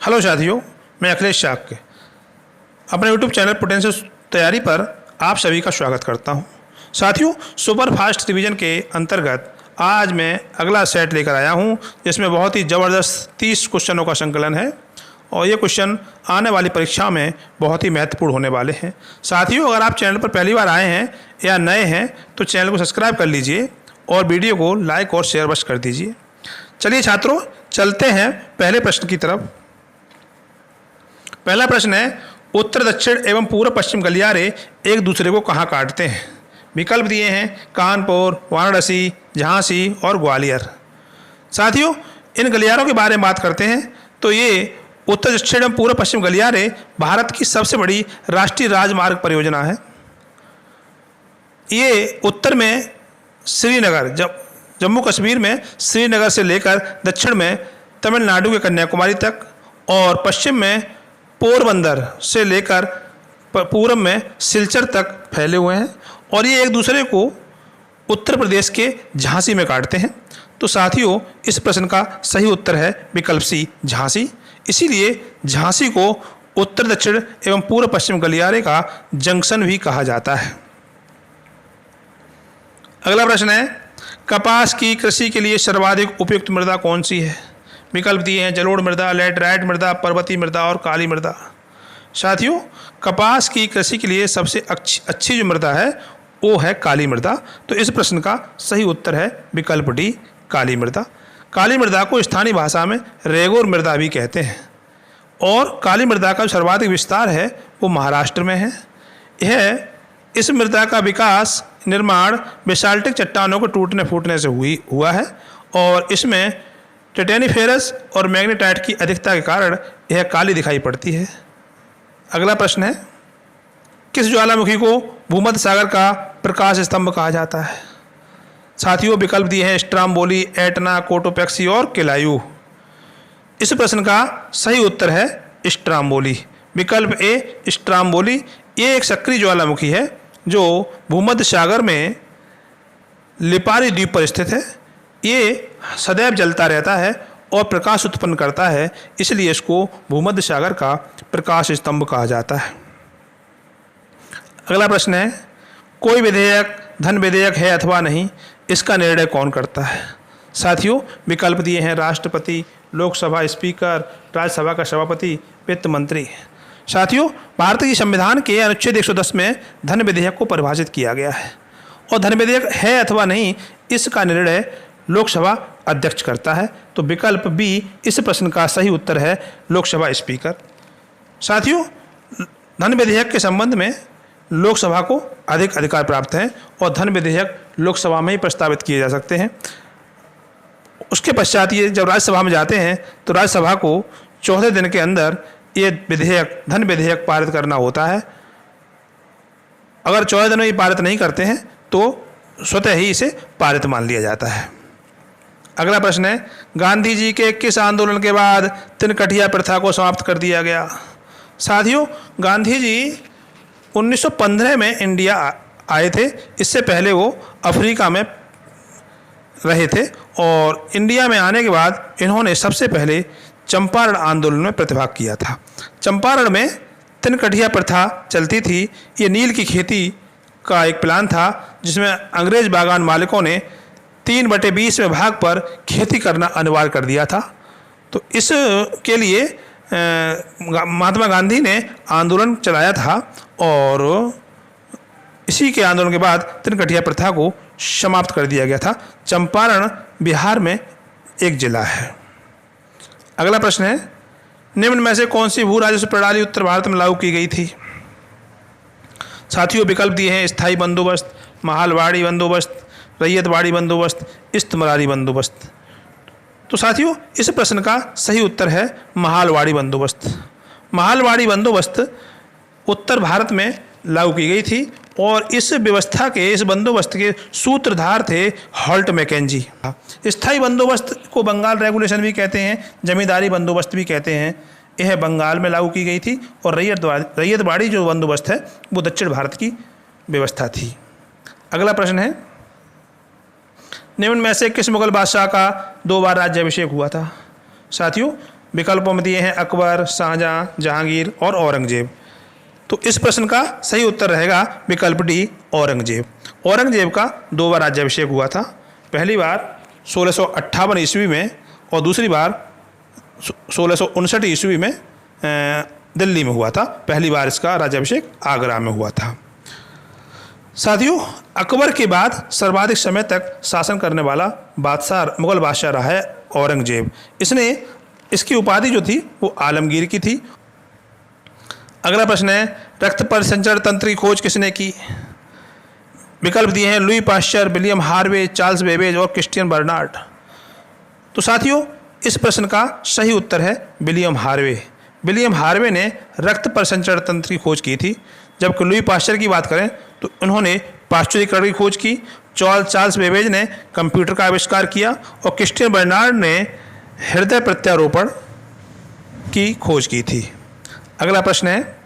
Hello साथियों, मैं अखिलेश शाक्य अपने यूट्यूब चैनल पोटेंशियल तैयारी पर आप सभी का स्वागत करता हूं। साथियों, सुपर फास्ट रिवीजन के अंतर्गत आज मैं अगला सेट लेकर आया हूं, जिसमें बहुत ही ज़बरदस्त 30 क्वेश्चनों का संकलन है और ये क्वेश्चन आने वाली परीक्षा में बहुत ही महत्वपूर्ण होने वाले हैं। साथियों, अगर आप चैनल पर पहली बार आए हैं या नए हैं तो चैनल को सब्सक्राइब कर लीजिए और वीडियो को लाइक और शेयर बस कर दीजिए। चलिए छात्रों, चलते हैं पहले प्रश्न की तरफ। पहला प्रश्न है, उत्तर दक्षिण एवं पूर्व पश्चिम गलियारे एक दूसरे को कहाँ काटते हैं? विकल्प दिए हैं कानपुर, वाराणसी, झांसी और ग्वालियर। साथियों, इन गलियारों के बारे में बात करते हैं तो ये उत्तर दक्षिण एवं पूर्व पश्चिम गलियारे भारत की सबसे बड़ी राष्ट्रीय राजमार्ग परियोजना है। ये उत्तर में श्रीनगर, जम्मू कश्मीर में श्रीनगर से लेकर दक्षिण में तमिलनाडु के कन्याकुमारी तक और पश्चिम में पोरबंदर से लेकर पूरब में सिलचर तक फैले हुए हैं और ये एक दूसरे को उत्तर प्रदेश के झांसी में काटते हैं। तो साथियों, इस प्रश्न का सही उत्तर है विकल्प सी, झांसी। इसीलिए झांसी को उत्तर दक्षिण एवं पूर्व पश्चिम गलियारे का जंक्शन भी कहा जाता है। अगला प्रश्न है, कपास की कृषि के लिए सर्वाधिक उपयुक्त मृदा कौन सी है? विकल्प दिए हैं जलोढ़ मृदा, लैटराइट मृदा, पर्वतीय मृदा और काली मृदा। साथियों, कपास की कृषि के लिए सबसे अच्छी जो मृदा है वो है काली मृदा। तो इस प्रश्न का सही उत्तर है विकल्प डी, काली मृदा। काली मृदा को स्थानीय भाषा में रेगोर मृदा भी कहते हैं और काली मृदा का सर्वाधिक विस्तार है वो महाराष्ट्र में है। इस मृदा का विकास निर्माण बेसाल्टिक चट्टानों को टूटने फूटने से हुआ है और इसमें टिटेनिफेरस और मैग्नेटाइट की अधिकता के कारण यह काली दिखाई पड़ती है। अगला प्रश्न है, किस ज्वालामुखी को भूमध्य सागर का प्रकाश स्तंभ कहा जाता है? साथियों, विकल्प दिए हैं स्ट्राम्बोली, एटना, कोटोपैक्सी और केलायू। इस प्रश्न का सही उत्तर है स्ट्राम्बोली, विकल्प ए, स्ट्राम्बोली। ये एक सक्रिय ज्वालामुखी है जो भूमध्य सागर में लिपारी द्वीप पर स्थित है। ये सदैव जलता रहता है और प्रकाश उत्पन्न करता है, इसलिए इसको भूमध्य सागर का प्रकाश स्तंभ कहा जाता है। अगला प्रश्न है, कोई विधेयक धन विधेयक है अथवा नहीं, इसका निर्णय कौन करता है? साथियों, विकल्प दिए हैं राष्ट्रपति, लोकसभा स्पीकर, राज्यसभा का सभापति, वित्त मंत्री। साथियों, भारतीय संविधान के अनुच्छेद 110 में धन विधेयक को परिभाषित किया गया है और धन विधेयक है अथवा नहीं इसका निर्णय लोकसभा अध्यक्ष करता है। तो विकल्प बी इस प्रश्न का सही उत्तर है लोकसभा स्पीकर। साथियों, धन विधेयक के संबंध में लोकसभा को अधिक अधिकार प्राप्त हैं और धन विधेयक लोकसभा में ही प्रस्तावित किए जा सकते हैं। उसके पश्चात ये जब राज्यसभा में जाते हैं तो राज्यसभा को 14 दिन के अंदर ये विधेयक, धन विधेयक पारित करना होता है। अगर 14 दिन में ये पारित नहीं करते हैं तो स्वतः ही इसे पारित मान लिया जाता है। अगला प्रश्न है, गांधी जी के किस आंदोलन के बाद तिनकठिया प्रथा को समाप्त कर दिया गया? साथियों, गांधी जी 1915 में इंडिया आए थे। इससे पहले वो अफ्रीका में रहे थे और इंडिया में आने के बाद इन्होंने सबसे पहले चंपारण आंदोलन में प्रतिभाग किया था। चंपारण में तिनकठिया प्रथा चलती थी। ये नील की खेती का एक प्लान था जिसमें अंग्रेज बागान मालिकों ने 3/20 भाग पर खेती करना अनिवार्य कर दिया था। तो इसके लिए महात्मा गांधी ने आंदोलन चलाया था और इसी के आंदोलन के बाद तिनकठिया प्रथा को समाप्त कर दिया गया था। चंपारण बिहार में एक जिला है। अगला प्रश्न है, निम्न में से कौन सी भू राजस्व प्रणाली उत्तर भारत में लागू की गई थी? साथियों, विकल्प दिए हैं स्थायी बंदोबस्त, महालवाड़ी बंदोबस्त, रैयतवाड़ी बंदोबस्त, इस्तमरारी बंदोबस्त। तो साथियों, इस प्रश्न का सही उत्तर है महालवाड़ी बंदोबस्त। महालवाड़ी बंदोबस्त उत्तर भारत में लागू की गई थी और इस व्यवस्था के, इस बंदोबस्त के सूत्रधार थे हॉल्ट मैकेंजी। स्थायी बंदोबस्त को बंगाल रेगुलेशन भी कहते हैं, जमींदारी बंदोबस्त भी कहते हैं। यह बंगाल में लागू की गई थी और रैयतवाड़ी जो बंदोबस्त है वो दक्षिण भारत की व्यवस्था थी। अगला प्रश्न है, निम्न में से किस मुगल बादशाह का 2 बार राज्याभिषेक हुआ था? साथियों, विकल्पों में दिए हैं अकबर, शाहजहां, जहांगीर और औरंगजेब। तो इस प्रश्न का सही उत्तर रहेगा विकल्प डी, औरंगजेब। औरंगजेब का 2 बार राज्याभिषेक हुआ था, पहली बार 1658 ईस्वी में और दूसरी बार 1659 ईस्वी में दिल्ली में हुआ था। पहली बार इसका राज्याभिषेक आगरा में हुआ था। साथियों, अकबर के बाद सर्वाधिक समय तक शासन करने वाला बादशाह, मुगल बादशाह रहा है औरंगजेब। इसकी उपाधि जो थी वो आलमगीर की थी। अगला प्रश्न है, रक्त परिसंचरण तंत्र की खोज किसने की? विकल्प दिए हैं Louis Pasteur, William Harvey, Charles Babbage और क्रिस्टियन बर्नार्ड। तो साथियों, इस प्रश्न का सही उत्तर है विलियम हार्वे। विलियम हार्वे ने रक्त परिसंचरण तंत्र की खोज की थी। जबकि लुई पाश्चर की बात करें तो उन्होंने पाश्चुरीकरण की खोज की। चार्ल्स बेबेज ने कंप्यूटर का आविष्कार किया और क्रिस्टियन बर्नार्ड ने हृदय प्रत्यारोपण की खोज की थी। अगला प्रश्न है,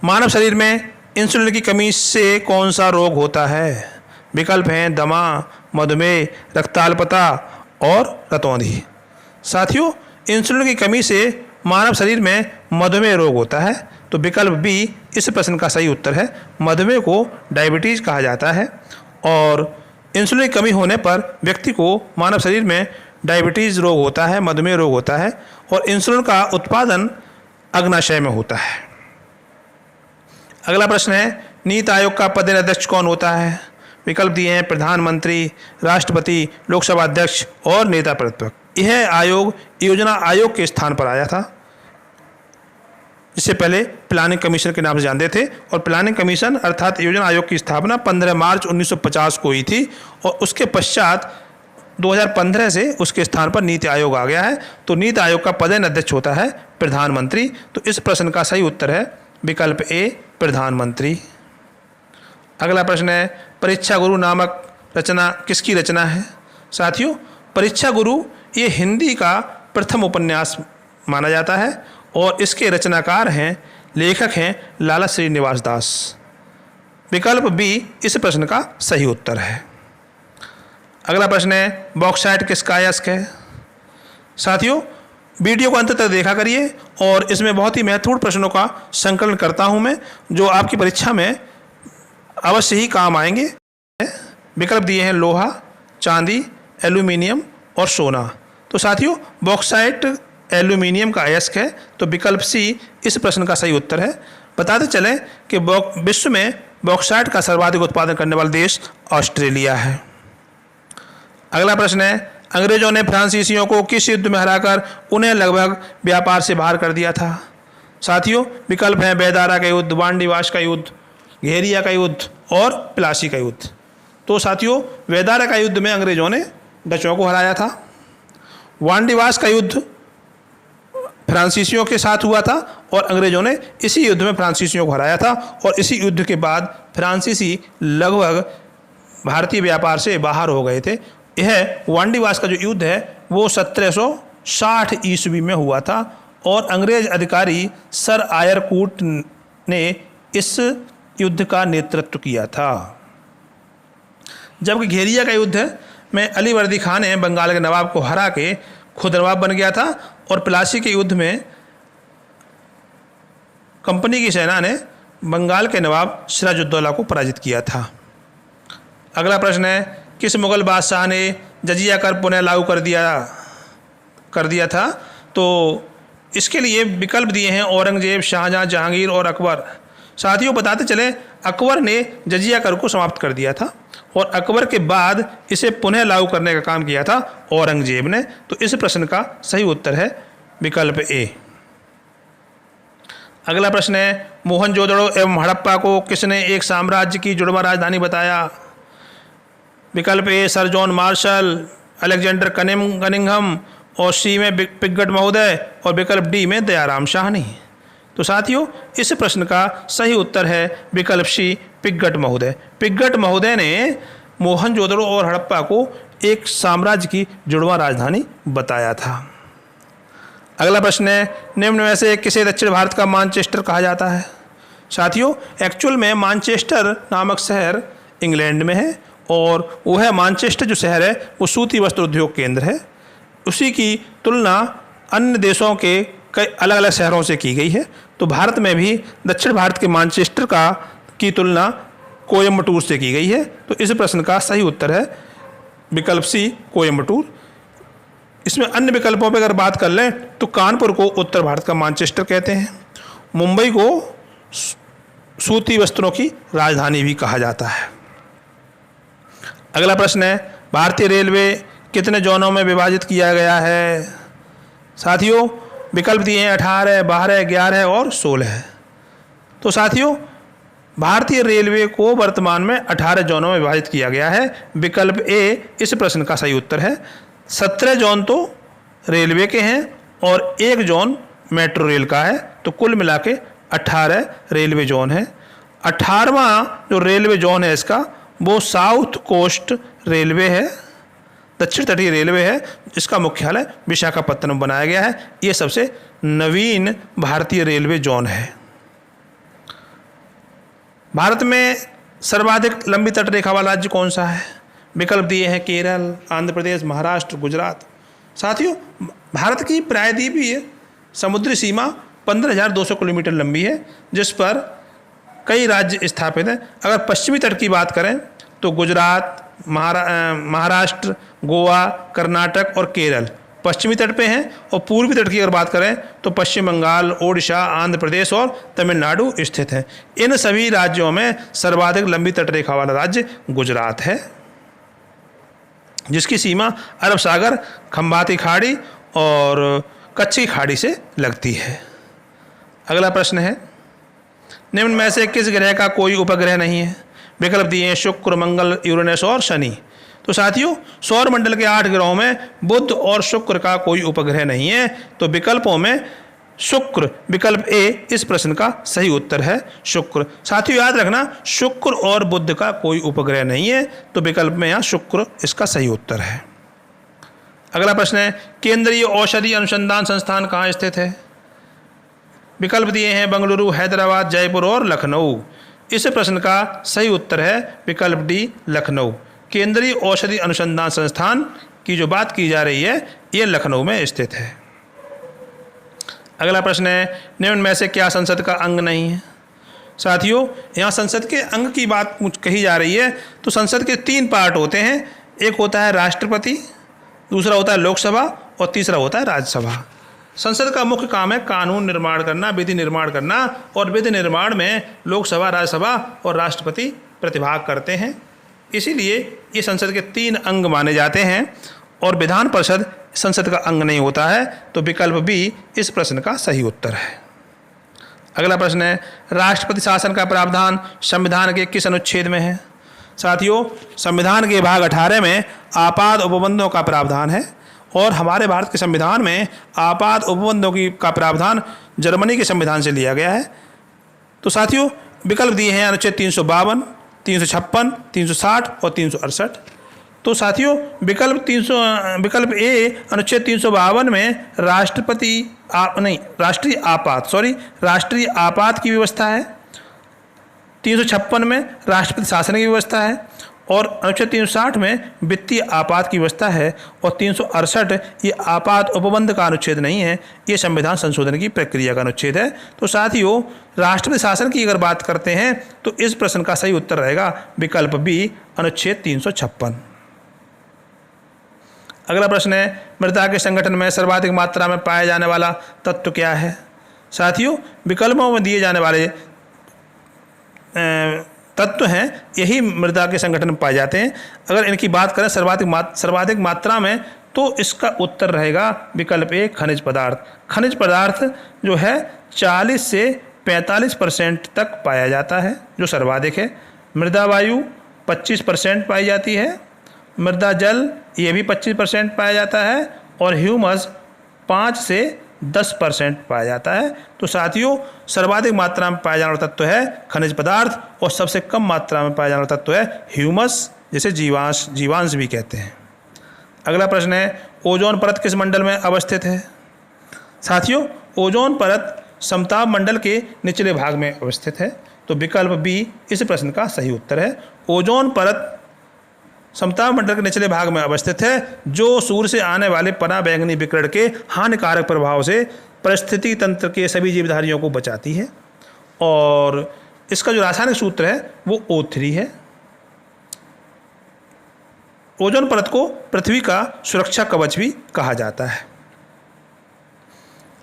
मानव शरीर में इंसुलिन की कमी से कौन सा रोग होता है? विकल्प हैं दमा, मधुमेह, रक्ताल्पता और रतौंधी। साथियों, इंसुलिन की कमी से मानव शरीर में मधुमेह रोग होता है। तो विकल्प बी इस प्रश्न का सही उत्तर है। मधुमेह को डायबिटीज कहा जाता है और इंसुलिन की कमी होने पर व्यक्ति को मानव शरीर में डायबिटीज रोग होता है, मधुमेह रोग होता है और इंसुलिन का उत्पादन अग्नाशय में होता है। अगला प्रश्न है, नीति आयोग का पदेन अध्यक्ष कौन होता है? विकल्प दिए हैं प्रधानमंत्री, राष्ट्रपति, लोकसभा अध्यक्ष और नेता प्रतिपक्ष। यह आयोग योजना आयोग के स्थान पर आया था, जिससे पहले प्लानिंग कमीशन के नाम से जानते थे। और प्लानिंग कमीशन अर्थात योजना आयोग की स्थापना 15 मार्च 1950 को हुई थी और उसके पश्चात 2015 से उसके स्थान पर नीति आयोग आ गया है। तो नीति आयोग का पदेन अध्यक्ष होता है प्रधानमंत्री। तो इस प्रश्न का सही उत्तर है विकल्प ए, प्रधानमंत्री। अगला प्रश्न है, परीक्षा गुरु नामक रचना किसकी रचना है? साथियों, परीक्षा गुरु ये हिंदी का प्रथम उपन्यास माना जाता है और इसके रचनाकार हैं, लेखक हैं लाला श्रीनिवास दास। विकल्प बी इस प्रश्न का सही उत्तर है। अगला प्रश्न है, बॉक्साइट किसका अयस्क है? साथियों, वीडियो को अंत तक देखा करिए और इसमें बहुत ही महत्वपूर्ण प्रश्नों का संकलन करता हूं मैं, जो आपकी परीक्षा में अवश्य ही काम आएंगे। विकल्प दिए हैं लोहा, चांदी, एल्यूमिनियम और सोना। तो साथियों, बॉक्साइट एल्यूमिनियम का अयस्क है। तो विकल्प सी इस प्रश्न का सही उत्तर है। बताते चलें कि विश्व में बॉक्साइट का सर्वाधिक उत्पादन करने वाला देश ऑस्ट्रेलिया है। अगला प्रश्न है, अंग्रेजों ने फ्रांसीसियों को किस युद्ध में हराकर उन्हें लगभग व्यापार से बाहर कर दिया था? साथियों, विकल्प हैं बेदारा का युद्ध, वांडीवाश का युद्ध, घेरिया का युद्ध और प्लासी का युद्ध। तो साथियों, बेदारा का युद्ध में अंग्रेजों ने डचों को हराया था। वांडीवाश का युद्ध फ्रांसीसियों के साथ हुआ था और अंग्रेजों ने इसी युद्ध में फ्रांसीसियों को हराया था और इसी युद्ध के बाद फ्रांसीसी लगभग भारतीय व्यापार से बाहर हो गए थे। यह वांडीवाश का जो युद्ध है वो 1760 ईस्वी में हुआ था और अंग्रेज अधिकारी सर आयरकूट ने इस युद्ध का नेतृत्व किया था। जबकि घेरिया का युद्ध में अली वर्दी खान ने बंगाल के नवाब को हरा के खुद नवाब बन गया था और प्लासी के युद्ध में कंपनी की सेना ने बंगाल के नवाब सिराजुद्दौला को पराजित किया था। अगला प्रश्न है, किस मुगल बादशाह ने जजिया कर पुनः लागू कर दिया था? तो इसके लिए विकल्प दिए हैं औरंगजेब, शाहजहां, जहांगीर और अकबर। साथियों, बताते चले अकबर ने जजिया कर को समाप्त कर दिया था और अकबर के बाद इसे पुनः लागू करने का काम किया था औरंगजेब ने। तो इस प्रश्न का सही उत्तर है विकल्प ए। अगला प्रश्न है, मोहनजोदड़ो एवं हड़प्पा को किसने एक साम्राज्य की जुड़वा राजधानी बताया? विकल्प A sir John Marshall, Alexander Cunningham और सी में पिगट महोदय और विकल्प डी में दयाराम शाहनी। तो साथियों, इस प्रश्न का सही उत्तर है विकल्प सी, पिगट महोदय। पिगट महोदय ने मोहनजोदड़ो और हड़प्पा को एक साम्राज्य की जुड़वा राजधानी बताया था। अगला प्रश्न है, निम्न में से किसे दक्षिण भारत का मानचेस्टर कहा जाता है? साथियों, एक्चुअल में मानचेस्टर नामक शहर इंग्लैंड में है और वह मानचेस्टर जो शहर है वो सूती वस्त्र उद्योग केंद्र है। उसी की तुलना अन्य देशों के कई अलग अलग शहरों से की गई है। तो भारत में भी दक्षिण भारत के मैनचेस्टर की तुलना कोयम्बटूर से की गई है। तो इस प्रश्न का सही उत्तर है विकल्प सी, कोयम्बटूर। इसमें अन्य विकल्पों पर अगर बात कर लें तो कानपुर को उत्तर भारत का मैनचेस्टर कहते हैं, मुंबई को सूती वस्त्रों की राजधानी भी कहा जाता है। अगला प्रश्न है, भारतीय रेलवे कितने जोनों में विभाजित किया गया है? साथियों विकल्प दिए हैं 18, 12, 11 और 16। तो साथियों भारतीय रेलवे को वर्तमान में 18 जोनों में विभाजित किया गया है। विकल्प ए इस प्रश्न का सही उत्तर है। 17 जोन तो रेलवे के हैं और 1 जोन मेट्रो रेल का है। तो कुल मिला के 18 रेलवे जोन है। 18वां जो रेलवे जोन है इसका वो साउथ कोस्ट रेलवे है, दक्षिण तटीय रेलवे है, जिसका मुख्यालय विशाखापत्तनम बनाया गया है। ये सबसे नवीन भारतीय रेलवे जोन है। भारत में सर्वाधिक लंबी तटरेखा वाला राज्य कौन सा है? विकल्प दिए हैं केरल, आंध्र प्रदेश, महाराष्ट्र, गुजरात। साथियों भारत की प्रायद्वीपीय समुद्री सीमा 15,200 किलोमीटर लंबी है, जिस पर कई राज्य स्थापित हैं। अगर पश्चिमी तट की बात करें तो गुजरात, महाराष्ट्र, गोवा, कर्नाटक और केरल पश्चिमी तट पे हैं, और पूर्वी तट की अगर बात करें तो पश्चिम बंगाल, ओडिशा, आंध्र प्रदेश और तमिलनाडु स्थित हैं। इन सभी राज्यों में सर्वाधिक लंबी तटरेखा वाला राज्य गुजरात है, जिसकी सीमा अरब सागर, खंबाती खाड़ी और कच्छ की खाड़ी से लगती है। अगला प्रश्न है, निम्न में से किस ग्रह का कोई उपग्रह नहीं है? विकल्प दिए हैं शुक्र, मंगल, यूरेनस और शनि। तो साथियों सौर मंडल के 8 ग्रहों में बुध और शुक्र का कोई उपग्रह नहीं है। तो विकल्पों में शुक्र, विकल्प ए इस प्रश्न का सही उत्तर है, शुक्र। साथियों याद रखना शुक्र और बुध का कोई उपग्रह नहीं है, तो विकल्प में यहाँ शुक्र इसका सही उत्तर है। अगला प्रश्न है, केंद्रीय औषधि अनुसंधान संस्थान कहाँ स्थित है? विकल्प दिए हैं बेंगलुरु, हैदराबाद, जयपुर और लखनऊ। इस प्रश्न का सही उत्तर है विकल्प डी, लखनऊ। केंद्रीय औषधि अनुसंधान संस्थान की जो बात की जा रही है ये लखनऊ में स्थित है। अगला प्रश्न है, निम्न में से क्या संसद का अंग नहीं है? साथियों यहाँ संसद के अंग की बात कही जा रही है। तो संसद के 3 पार्ट होते हैं, एक होता है राष्ट्रपति, दूसरा होता है लोकसभा और तीसरा होता है राज्यसभा। संसद का मुख्य काम है कानून निर्माण करना, विधि निर्माण करना, और विधि निर्माण में लोकसभा, राज्यसभा और राष्ट्रपति प्रतिभाग करते हैं। इसीलिए ये संसद के 3 अंग माने जाते हैं, और विधान परिषद संसद का अंग नहीं होता है। तो विकल्प बी इस प्रश्न का सही उत्तर है। अगला प्रश्न है, राष्ट्रपति शासन का प्रावधान संविधान के किस अनुच्छेद में है? साथियों संविधान के भाग 18 में आपात उपबंधों का प्रावधान है, और हमारे भारत के संविधान में आपात उपबंधों का प्रावधान जर्मनी के संविधान से लिया गया है। तो साथियों विकल्प दिए हैं अनुच्छेद 352, 356, 360 और 368। तो साथियों विकल्प ए अनुच्छेद 352 में राष्ट्रीय आपात की व्यवस्था है। 356 में राष्ट्रपति शासन की व्यवस्था है, और अनुच्छेद 360 में वित्तीय आपात की व्यवस्था है, और 368 ये आपात उपबंध का अनुच्छेद नहीं है, ये संविधान संशोधन की प्रक्रिया का अनुच्छेद है। तो साथियों राष्ट्रपति शासन की अगर बात करते हैं तो इस प्रश्न का सही उत्तर रहेगा विकल्प बी, अनुच्छेद 356। अगला प्रश्न है, मृदा के संगठन में सर्वाधिक मात्रा में पाया जाने वाला तत्व क्या है? साथियों विकल्पों में दिए जाने वाले तत्व हैं यही मृदा के संगठन में पाए जाते हैं। अगर इनकी बात करें सर्वाधिक मात्रा में, तो इसका उत्तर रहेगा विकल्प ए, खनिज पदार्थ। खनिज पदार्थ जो है 40 से 45% तक पाया जाता है, जो सर्वाधिक है। मृदा वायु 25% पाई जाती है, मृदा जल ये भी 25% पाया जाता है, और ह्यूमस 5 से 10% पाया जाता है। तो साथियों सर्वाधिक मात्रा में पाया जाने वाला तत्व है खनिज पदार्थ, और सबसे कम मात्रा में पाया जाने वाला तत्व है ह्यूमस, जिसे जीवांश भी कहते हैं। अगला प्रश्न है, ओजोन परत किस मंडल में अवस्थित है? साथियों ओजोन परत समताप मंडल के निचले भाग में अवस्थित है। तो विकल्प बी इस प्रश्न का सही उत्तर है। ओजोन परत समताप मंडल के निचले भाग में अवस्थित है, जो सूर्य से आने वाले पराबैंगनी विकिरण के हानिकारक प्रभाव से परिस्थिति तंत्र के सभी जीवधारियों को बचाती है। और इसका जो रासायनिक सूत्र है वो O3 है। ओजोन परत को पृथ्वी का सुरक्षा कवच भी कहा जाता है।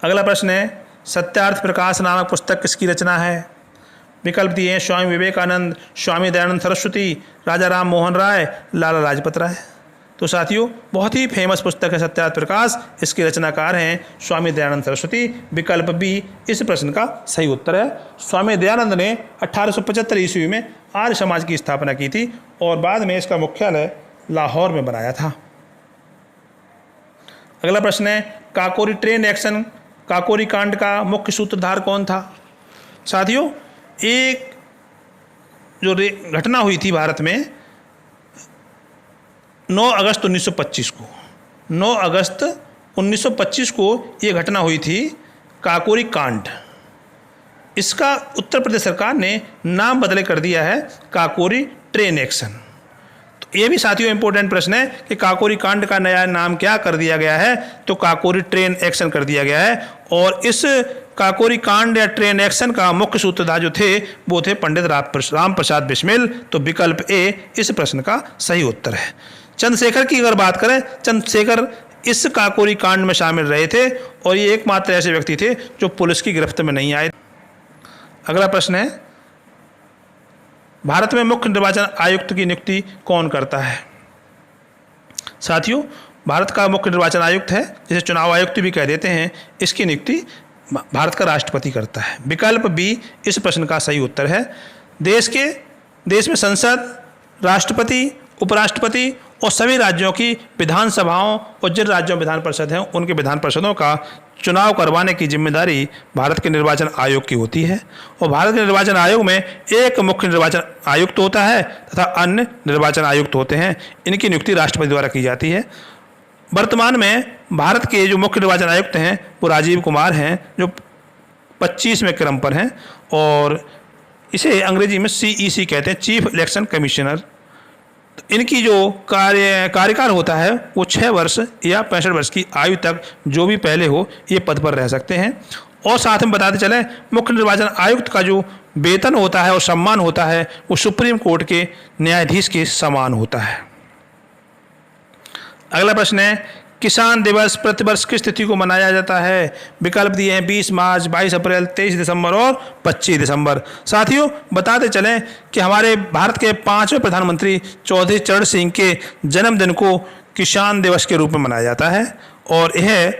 अगला प्रश्न है, सत्यार्थ प्रकाश नामक पुस्तक किसकी रचना है? विकल्प दिए हैं स्वामी विवेकानंद, स्वामी दयानंद सरस्वती, राजा राम मोहन राय, लाला लाजपत राय। तो साथियों, बहुत ही फेमस पुस्तक है सत्यार्थ प्रकाश। इसके रचनाकार हैं स्वामी दयानंद सरस्वती। विकल्प बी इस प्रश्न का सही उत्तर है। स्वामी दयानंद ने 1875 ईस्वी में आर्य समाज की स्थापना की थी और बाद में इसका मुख्यालय लाहौर में बनाया था। अगला प्रश्न है, काकोरी ट्रेन एक्शन काकोरी कांड का मुख्य सूत्रधार कौन था? साथियों, एक जो घटना हुई थी भारत में 9 अगस्त 1925 को, 9 अगस्त 1925 को ये घटना हुई थी काकोरी कांड। इसका उत्तर प्रदेश सरकार ने नाम बदले कर दिया है काकोरी ट्रेन एक्शन। तो ये भी साथियों इंपॉर्टेंट प्रश्न है कि काकोरी कांड का नया नाम क्या कर दिया गया है? तो काकोरी ट्रेन एक्शन कर दिया गया है। और इस काकोरी कांड या ट्रेन एक्शन का मुख्य सूत्रधार जो थे वो थे पंडित राम प्रसाद बिस्मिल। तो विकल्प ए इस प्रश्न का सही उत्तर है। चंद्रशेखर की अगर बात करें, चंद्रशेखर इस काकोरी कांड में शामिल रहे थे और ये एकमात्र ऐसे व्यक्ति थे जो पुलिस की गिरफ्त में नहीं आए। अगला प्रश्न है, भारत में मुख्य निर्वाचन आयुक्त की नियुक्ति कौन करता है? साथियों, भारत का मुख्य निर्वाचन आयुक्त है, जिसे चुनाव आयुक्त भी कह देते हैं, इसकी नियुक्ति भारत का राष्ट्रपति करता है। विकल्प बी इस प्रश्न का सही उत्तर है। देश में संसद, राष्ट्रपति, उपराष्ट्रपति और सभी राज्यों की विधानसभाओं और जिन राज्यों में विधान परिषद हैं उनके विधान परिषदों का चुनाव करवाने की जिम्मेदारी भारत के निर्वाचन आयोग की होती है। और भारत के निर्वाचन आयोग में एक मुख्य निर्वाचन आयुक्त होता है तथा अन्य निर्वाचन आयुक्त होते हैं। इनकी नियुक्ति राष्ट्रपति द्वारा की जाती है। वर्तमान में भारत के जो मुख्य निर्वाचन आयुक्त हैं वो राजीव कुमार हैं, जो 25वें क्रम पर हैं और इसे अंग्रेजी में CEC कहते हैं, चीफ इलेक्शन कमिश्नर। इनकी जो कार्यकाल होता है वो 6 वर्ष या 65 वर्ष की आयु तक जो भी पहले हो ये पद पर रह सकते हैं। और साथ में बताते चलें, मुख्य निर्वाचन आयुक्त का जो वेतन होता है और सम्मान होता है वो सुप्रीम कोर्ट के न्यायाधीश के समान होता है। अगला प्रश्न है, किसान दिवस प्रतिवर्ष किस तिथि को मनाया जाता है? विकल्प दिए हैं 20 मार्च, 22 अप्रैल, 23 दिसंबर और 25 दिसंबर। साथियों, बताते चलें कि हमारे भारत के 5वें प्रधानमंत्री चौधरी चरण सिंह के जन्मदिन को किसान दिवस के रूप में मनाया जाता है और यह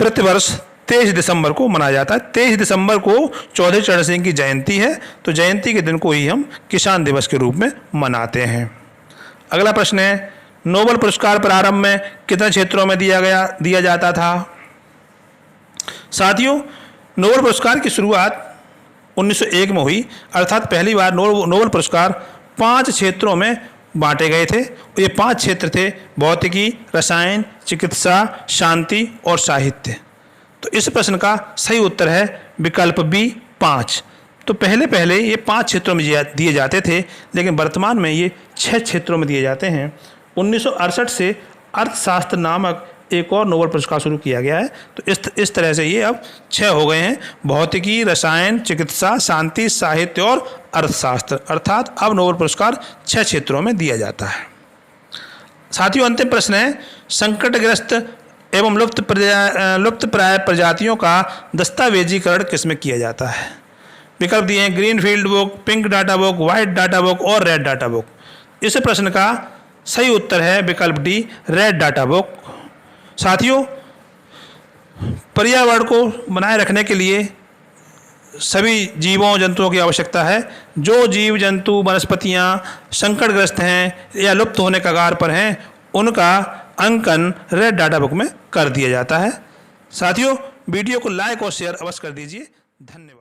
प्रतिवर्ष 23 दिसंबर को मनाया जाता है। 23 दिसंबर को चौधरी चरण सिंह की जयंती है, तो जयंती के दिन को ही हम किसान दिवस के रूप में मनाते हैं। अगला प्रश्न है, नोबेल पुरस्कार प्रारंभ में कितने क्षेत्रों में दिया जाता था? साथियों, नोबेल पुरस्कार की शुरुआत 1901 में हुई, अर्थात पहली बार नोबेल पुरस्कार 5 क्षेत्रों में बांटे गए थे। ये 5 क्षेत्र थे भौतिकी, रसायन, चिकित्सा, शांति और साहित्य। तो इस प्रश्न का सही उत्तर है विकल्प बी 5। तो पहले ये 5 क्षेत्रों में दिए जाते थे, लेकिन वर्तमान में ये 6 क्षेत्रों में दिए जाते हैं। 1968 से अर्थशास्त्र नामक एक और नोबेल पुरस्कार शुरू किया गया है। तो इस तरह से ये अब 6 हो गए हैं, भौतिकी, रसायन, चिकित्सा, शांति, साहित्य और अर्थशास्त्र। अर्थात अब नोबेल पुरस्कार 6 क्षेत्रों में दिया जाता है। साथियों, अंतिम प्रश्न है, संकटग्रस्त एवं लुप्तप्राय प्रजातियों का दस्तावेजीकरण किसमें किया जाता है? विकल्प दिए हैं green field book, pink data book, white data book और रेड डाटा बुक। इस प्रश्न का सही उत्तर है विकल्प डी, रेड डाटा बुक। साथियों, पर्यावरण को बनाए रखने के लिए सभी जीवों जंतुओं की आवश्यकता है। जो जीव जंतु वनस्पतियाँ संकटग्रस्त हैं या लुप्त होने कगार पर हैं, उनका अंकन रेड डाटा बुक में कर दिया जाता है। साथियों, वीडियो को लाइक और शेयर अवश्य कर दीजिए। धन्यवाद।